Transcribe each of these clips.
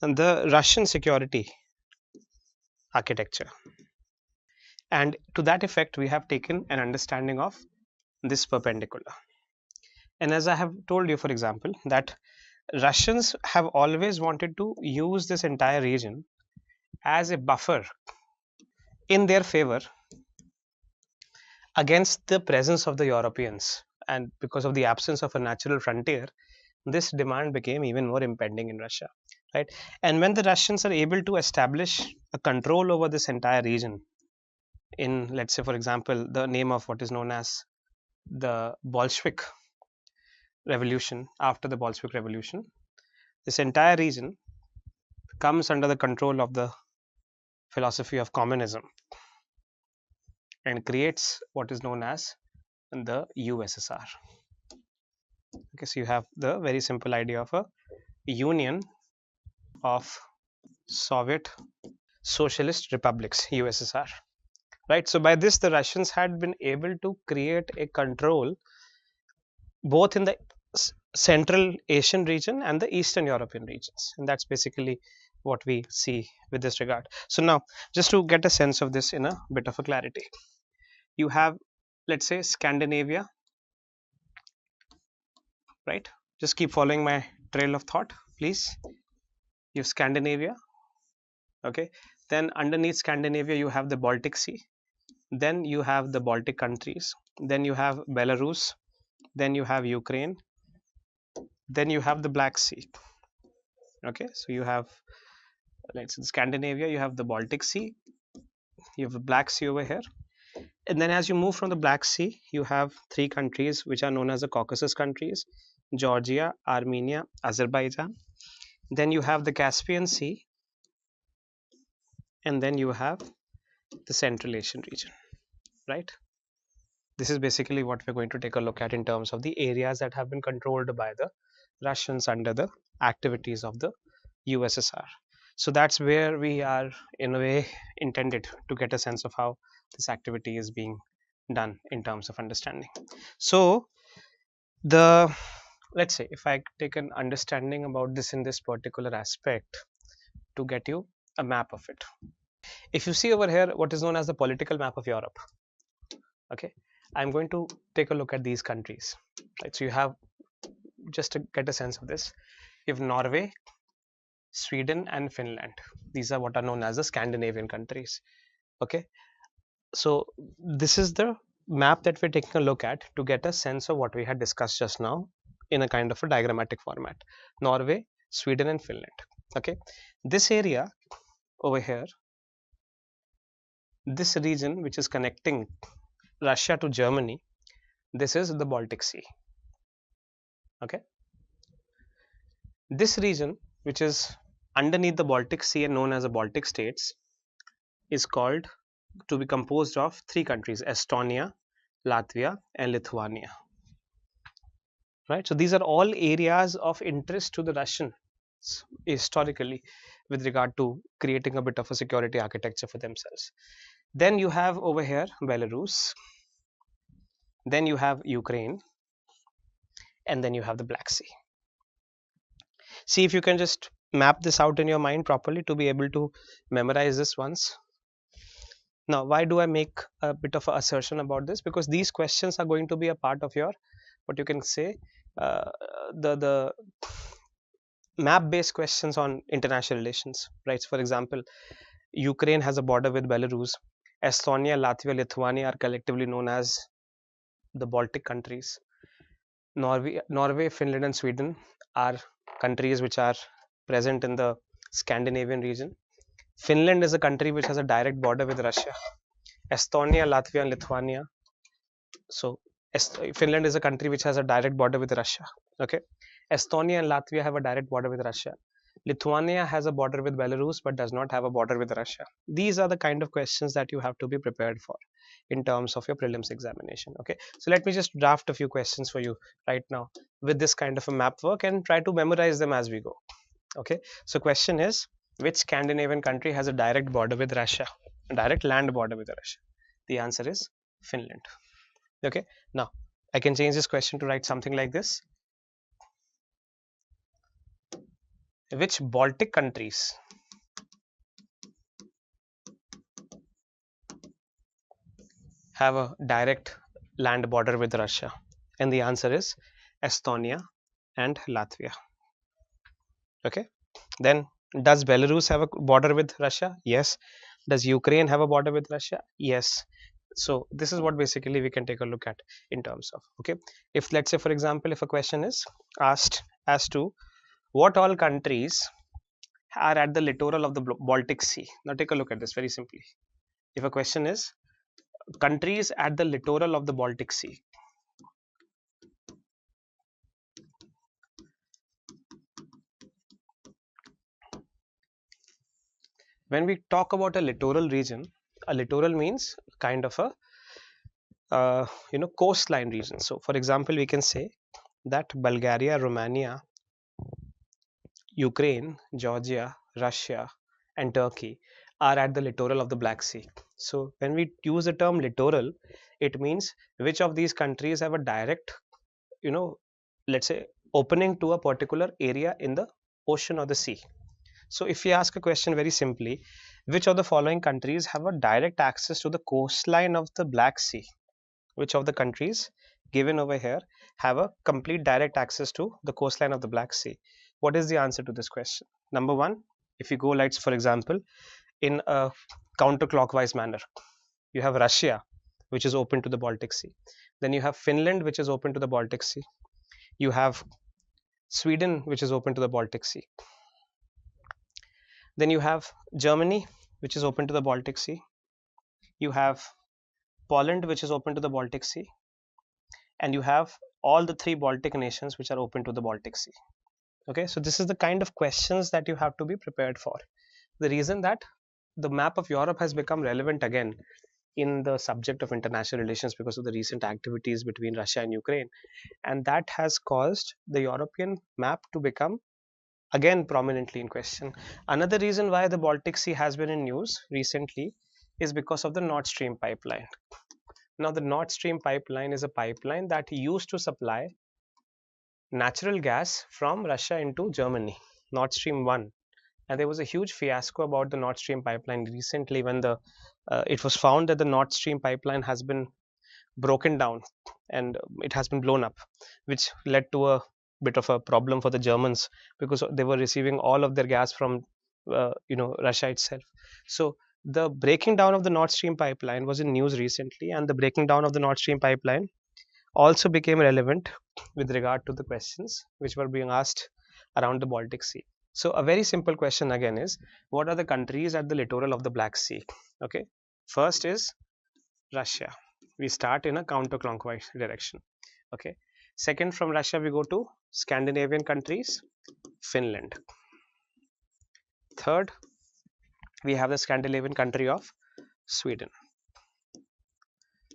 and the Russian security architecture. And to that effect, we have taken an understanding of this perpendicular. And as I have told you, for example, that Russians have always wanted to use this entire region as a buffer in their favor against the presence of the Europeans. And because of the absence of a natural frontier, this demand became even more impending in Russia, right? And when the Russians are able to establish a control over this entire region, in, let's say, for example, the name of what is known as the Bolshevik Revolution, after the Bolshevik Revolution, this entire region comes under the control of the philosophy of communism and creates what is known as the USSR. Okay, so you have the very simple idea of a union of Soviet Socialist Republics, USSR. Right. So by this, the Russians had been able to create a control both in the Central Asian region and the Eastern European regions, and that's basically what we see with this regard. So now, just to get a sense of this in a bit of a clarity, you have, let's say, Scandinavia, right? Just keep following my trail of thought, please. You have Scandinavia, okay. Then underneath Scandinavia, you have the Baltic Sea. Then you have the Baltic countries. Then you have Belarus. Then you have Ukraine. Then you have the Black Sea. Okay, so you have, let's say, Scandinavia, you have the Baltic Sea, you have the Black Sea over here. And then as you move from the Black Sea, you have three countries which are known as the Caucasus countries: Georgia, Armenia, Azerbaijan. Then you have the Caspian Sea, and then you have the Central Asian region, right? This is basically what we're going to take a look at in terms of the areas that have been controlled by the Russians under the activities of the USSR. So that's where we are, in a way, intended to get a sense of how this activity is being done in terms of understanding. So the, let's say, if I take an understanding about this in this particular aspect to get you a map of it. If you see over here what is known as the political map of Europe, okay, I'm going to take a look at these countries, right? So you have, just to get a sense of this, you have Norway, Sweden and Finland. These are what are known as the Scandinavian countries. Okay, so this is the map that we're taking a look at to get a sense of what we had discussed just now in a kind of a diagrammatic format: Norway, Sweden and Finland. Okay, this area over here, this region which is connecting Russia to Germany, this is the Baltic Sea. Okay, this region which is underneath the Baltic Sea and known as the Baltic states is called to be composed of three countries: Estonia, Latvia and Lithuania. Right, so these are all areas of interest to the Russians historically with regard to creating a bit of a security architecture for themselves. Then you have over here Belarus, then you have Ukraine, and then you have the Black Sea. See if you can just map this out in your mind properly to be able to memorize this once. Now, why do I make a bit of an assertion about this? Because these questions are going to be a part of your, what you can say, the map based questions on international relations, right? So for example, Ukraine has a border with Belarus. Estonia, Latvia, Lithuania are collectively known as the Baltic countries. Norway, Finland and Sweden are countries which are present in the Scandinavian region. Finland is a country which has a direct border with Russia. Estonia, Latvia and Lithuania, so Finland is a country which has a direct border with Russia. Okay, Estonia and Latvia have a direct border with Russia. Lithuania has a border with Belarus but does not have a border with Russia. These are the kind of questions that you have to be prepared for in terms of your prelims examination. Okay, so let me just draft a few questions for you right now with this kind of a map work and try to memorize them as we go. Okay, so question is, which Scandinavian country has a direct border with Russia, a direct land border with Russia? The answer is Finland. Okay, now I can change this question to write something like this: which Baltic countries have a direct land border with Russia? And the answer is Estonia and Latvia. Okay. Then, does Belarus have a border with Russia? Yes. Does Ukraine have a border with Russia? Yes. So this is what basically we can take a look at in terms of, okay, if let's say for example, if a question is asked as to what all countries are at the littoral of the Baltic Sea. Now take a look at this very simply. If a question is countries at the littoral of the Baltic Sea, when we talk about a littoral region, a littoral means kind of a coastline region. So for example, we can say that Bulgaria, Romania, Ukraine, Georgia, Russia, and Turkey are at the littoral of the Black Sea. So when we use the term littoral, it means which of these countries have a direct, let's say, opening to a particular area in the ocean or the sea. So if we ask a question very simply, which of the following countries have a direct access to the coastline of the Black Sea? Which of the countries given over here have a complete direct access to the coastline of the Black Sea? What is the answer to this question? Number one, if you go like for example in a counterclockwise manner, you have Russia, which is open to the Baltic Sea. Then you have Finland, which is open to the Baltic Sea. You have Sweden, which is open to the Baltic Sea. Then you have Germany, which is open to the Baltic Sea. You have Poland, which is open to the Baltic Sea. And you have all the three Baltic nations which are open to the Baltic Sea. Okay, so this is the kind of questions that you have to be prepared for. The reason that the map of Europe has become relevant again in the subject of international relations because of the recent activities between Russia and Ukraine, and that has caused the European map to become again prominently in question. Another reason why the Baltic Sea has been in news recently is because of the Nord Stream pipeline. Now the Nord Stream pipeline is a pipeline that used to supply natural gas from Russia into Germany, Nord Stream 1. And there was a huge fiasco about the Nord Stream pipeline recently when it was found that the Nord Stream pipeline has been broken down and it has been blown up, which led to a bit of a problem for the Germans because they were receiving all of their gas from Russia itself. So the breaking down of the Nord Stream pipeline was in news recently, and the breaking down of the Nord Stream pipeline also became relevant with regard to the questions which were being asked around the Baltic Sea. So a very simple question again is, what are the countries at the littoral of the Black Sea? Okay, first is Russia. We start in a counterclockwise direction. Okay, second from Russia we go to Scandinavian countries, Finland. Third, we have the Scandinavian country of Sweden.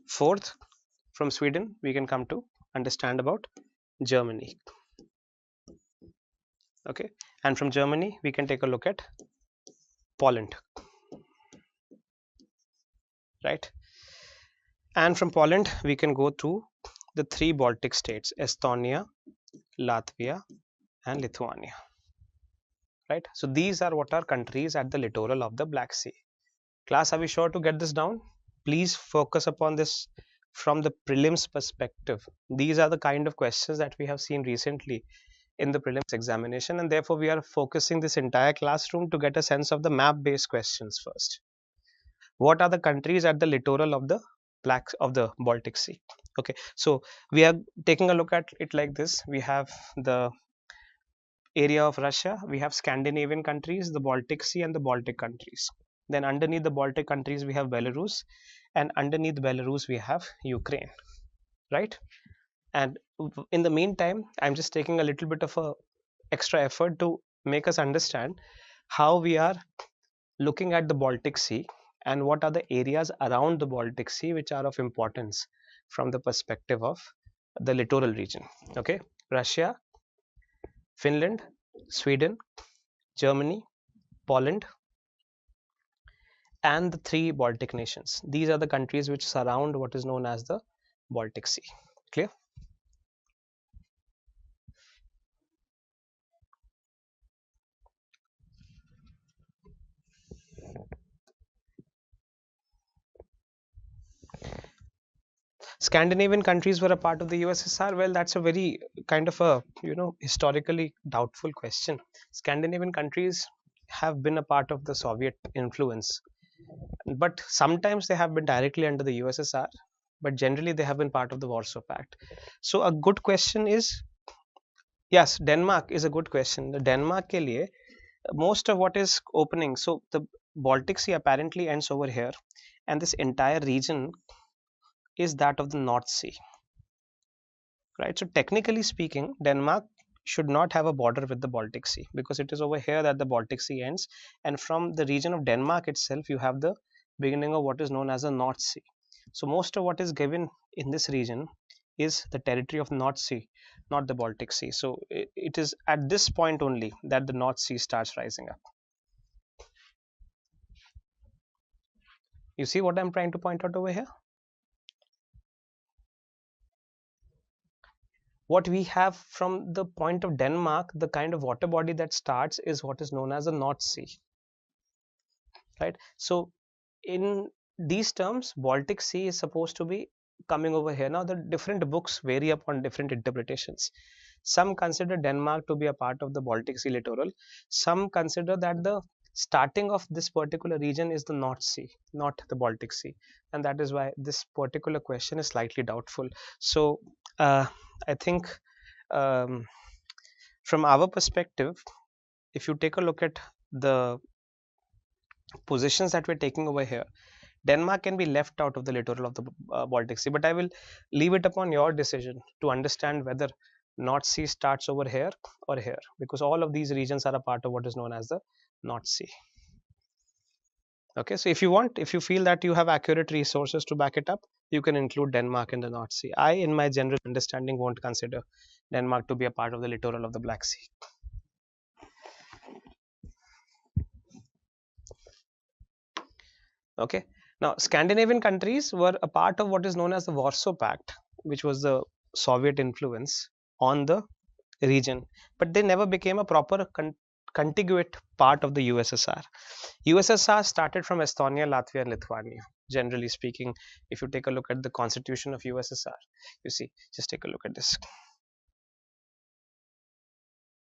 Fourth, from Sweden we can come to understand about Germany. Okay, and from Germany we can take a look at Poland, right? And from Poland we can go to the three Baltic states, Estonia, Latvia, and Lithuania, right? So these are what are countries at the littoral of the Black Sea. Class, are we sure to get this down? Please focus upon this from the prelims perspective. These are the kind of questions that we have seen recently in the prelims examination, and therefore we are focusing this entire classroom to get a sense of the map based questions first. What are the countries at the littoral of the Baltic Sea? Okay, so we are taking a look at it like this. We have the area of Russia, we have Scandinavian countries, the Baltic Sea, and the Baltic countries. Then underneath the Baltic countries we have Belarus, and underneath Belarus we have Ukraine, right? And in the meantime, I'm just taking a little bit of a extra effort to make us understand how we are looking at the Baltic Sea and what are the areas around the Baltic Sea which are of importance from the perspective of the littoral region. Okay, Russia, Finland, Sweden, Germany, Poland, and the three Baltic nations. These are the countries which surround what is known as the Baltic Sea. Clear? Scandinavian countries were a part of the USSR. Well, that's a very kind of a historically doubtful question. Scandinavian countries have been a part of the Soviet influence, but sometimes they have been directly under the USSR, but generally they have been part of the Warsaw Pact. So a good question is, yes, Denmark is a good question. The Denmark ke liye, most of what is opening, so the Baltic Sea apparently ends over here, and this entire region is that of the North Sea, right? So technically speaking, Denmark should not have a border with the Baltic Sea, because it is over here that the Baltic Sea ends, and from the region of Denmark itself you have the beginning of what is known as the North Sea. So most of what is given in this region is the territory of North Sea, not the Baltic Sea. So it is at this point only that the North Sea starts rising up. You see what I'm trying to point out over here? What we have from the point of Denmark, the kind of water body that starts is what is known as the North Sea, right? So in these terms, Baltic Sea is supposed to be coming over here. Now the different books vary upon different interpretations. Some consider Denmark to be a part of the Baltic Sea littoral. Some consider that the starting of this particular region is the North Sea, not the Baltic Sea, and that is why this particular question is slightly doubtful. So I think um, from our perspective, if you take a look at the positions that we're taking over here, Denmark can be left out of the littoral of the Baltic Sea, but I will leave it upon your decision to understand whether North Sea starts over here or here, because all of these regions are a part of what is known as the North Sea. Okay, so if you want, if you feel that you have accurate resources to back it up, you can include Denmark in the North Sea. I, in my general understanding, won't consider Denmark to be a part of the littoral of the Black Sea. Okay, now Scandinavian countries were a part of what is known as the Warsaw Pact, which was the Soviet influence on the region, but they never became a proper contiguous part of the USSR. USSR started from Estonia, Latvia, and Lithuania. Generally speaking, if you take a look at the constitution of USSR, you see, just take a look at this.